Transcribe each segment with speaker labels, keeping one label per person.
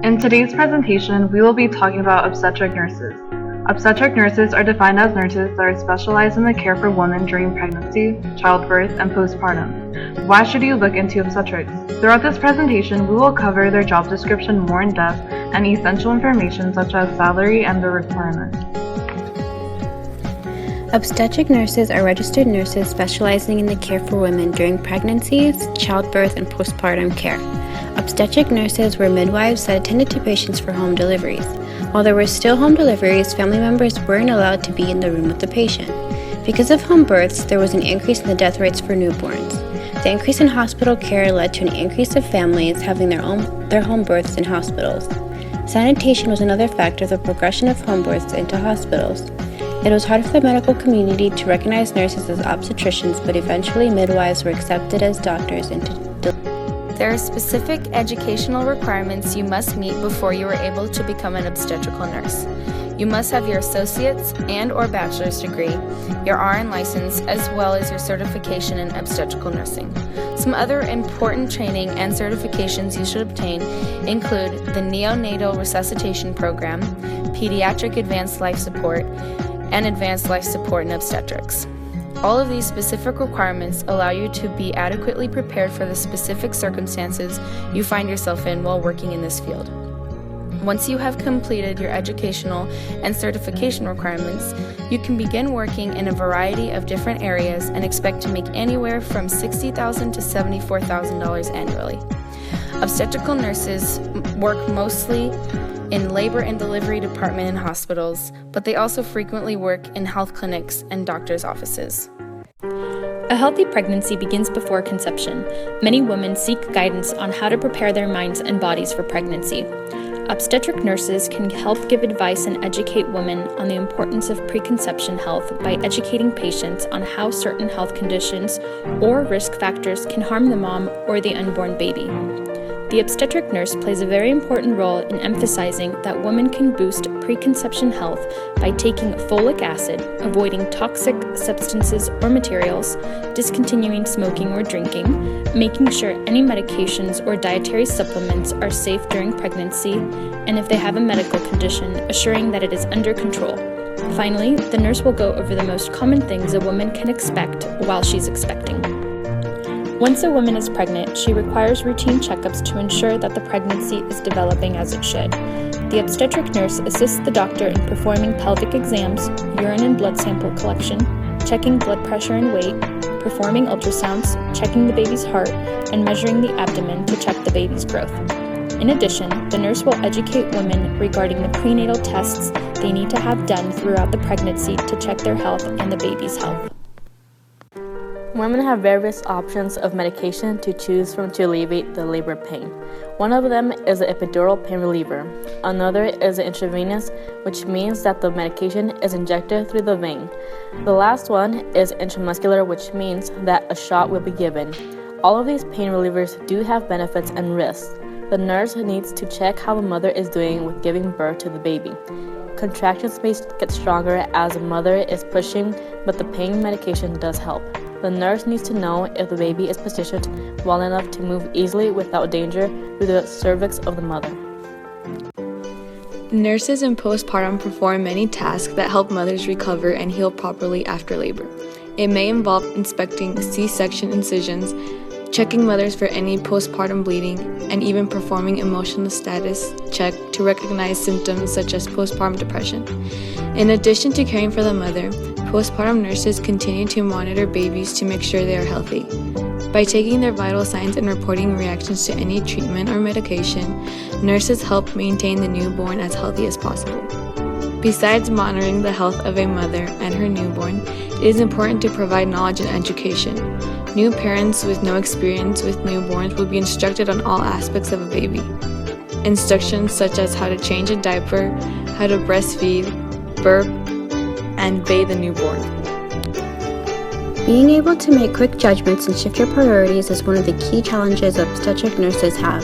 Speaker 1: In today's presentation, we will be talking about obstetric nurses. Obstetric nurses are defined as nurses that are specialized in the care for women during pregnancy, childbirth, and postpartum. Why should you look into obstetrics? Throughout this presentation, we will cover their job description more in depth and essential information such as salary and their requirements.
Speaker 2: Obstetric nurses are registered nurses specializing in the care for women during pregnancies, childbirth, and postpartum care. Obstetric nurses were midwives that attended to patients for home deliveries. While there were still home deliveries, family members weren't allowed to be in the room with the patient. Because of home births, there was an increase in the death rates for newborns. The increase in hospital care led to an increase of families having their home births in hospitals. Sanitation was another factor of the progression of home births into hospitals. It was hard for the medical community to recognize nurses as obstetricians, but eventually midwives were accepted as doctors into delivery.
Speaker 3: There are specific educational requirements you must meet before you are able to become an obstetrical nurse. You must have your associate's and/or bachelor's degree, your RN license, as well as your certification in obstetrical nursing. Some other important training and certifications you should obtain include the Neonatal Resuscitation Program, Pediatric Advanced Life Support, and Advanced Life Support in Obstetrics. All of these specific requirements allow you to be adequately prepared for the specific circumstances you find yourself in while working in this field. Once you have completed your educational and certification requirements, you can begin working in a variety of different areas and expect to make anywhere from $60,000 to $74,000 annually. Obstetrical nurses work mostly in labor and delivery department in hospitals, but they also frequently work in health clinics and doctors' offices.
Speaker 4: A healthy pregnancy begins before conception. Many women seek guidance on how to prepare their minds and bodies for pregnancy. Obstetric nurses can help give advice and educate women on the importance of preconception health by educating patients on how certain health conditions or risk factors can harm the mom or the unborn baby. The obstetric nurse plays a very important role in emphasizing that women can boost preconception health by taking folic acid, avoiding toxic substances or materials, discontinuing smoking or drinking, making sure any medications or dietary supplements are safe during pregnancy, and if they have a medical condition, assuring that it is under control. Finally, the nurse will go over the most common things a woman can expect while she's expecting. Once a woman is pregnant, she requires routine checkups to ensure that the pregnancy is developing as it should. The obstetric nurse assists the doctor in performing pelvic exams, urine and blood sample collection, checking blood pressure and weight, performing ultrasounds, checking the baby's heart, and measuring the abdomen to check the baby's growth. In addition, the nurse will educate women regarding the prenatal tests they need to have done throughout the pregnancy to check their health and the baby's health.
Speaker 5: Women have various options of medication to choose from to alleviate the labor pain. One of them is an epidural pain reliever. Another is an intravenous, which means that the medication is injected through the vein. The last one is intramuscular, which means that a shot will be given. All of these pain relievers do have benefits and risks. The nurse needs to check how the mother is doing with giving birth to the baby. Contractions may get stronger as the mother is pushing, but the pain medication does help. The nurse needs to know if the baby is positioned well enough to move easily without danger through the cervix of the mother.
Speaker 6: Nurses in postpartum perform many tasks that help mothers recover and heal properly after labor. It may involve inspecting C-section incisions, checking mothers for any postpartum bleeding, and even performing emotional status check to recognize symptoms such as postpartum depression. In addition to caring for the mother, postpartum nurses continue to monitor babies to make sure they are healthy. By taking their vital signs and reporting reactions to any treatment or medication, nurses help maintain the newborn as healthy as possible. Besides monitoring the health of a mother and her newborn, it is important to provide knowledge and education. New parents with no experience with newborns will be instructed on all aspects of a baby. Instructions such as how to change a diaper, how to breastfeed, burp, and bathe a newborn.
Speaker 2: Being able to make quick judgments and shift your priorities is one of the key challenges obstetric nurses have.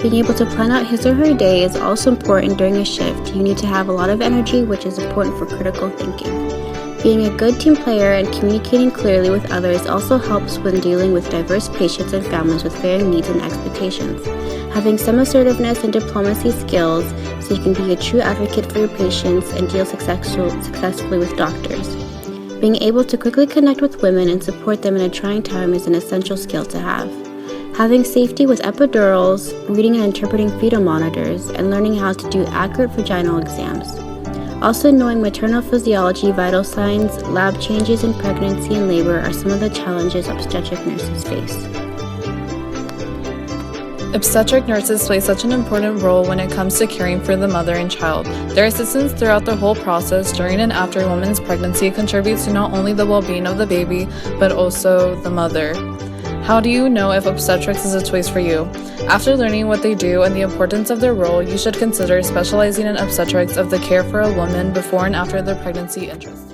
Speaker 2: Being able to plan out his or her day is also important during a shift. You need to have a lot of energy, which is important for critical thinking. Being a good team player and communicating clearly with others also helps when dealing with diverse patients and families with varying needs and expectations. Having some assertiveness and diplomacy skills so you can be a true advocate for your patients and deal successfully with doctors. Being able to quickly connect with women and support them in a trying time is an essential skill to have. Having safety with epidurals, reading and interpreting fetal monitors, and learning how to do accurate vaginal exams. Also knowing maternal physiology, vital signs, lab changes in pregnancy and labor are some of the challenges obstetric nurses face.
Speaker 7: Obstetric nurses play such an important role when it comes to caring for the mother and child. Their assistance throughout the whole process during and after a woman's pregnancy contributes to not only the well-being of the baby, but also the mother. How do you know if obstetrics is a choice for you? After learning what they do and the importance of their role, you should consider specializing in obstetrics of the care for a woman before and after their pregnancy interests.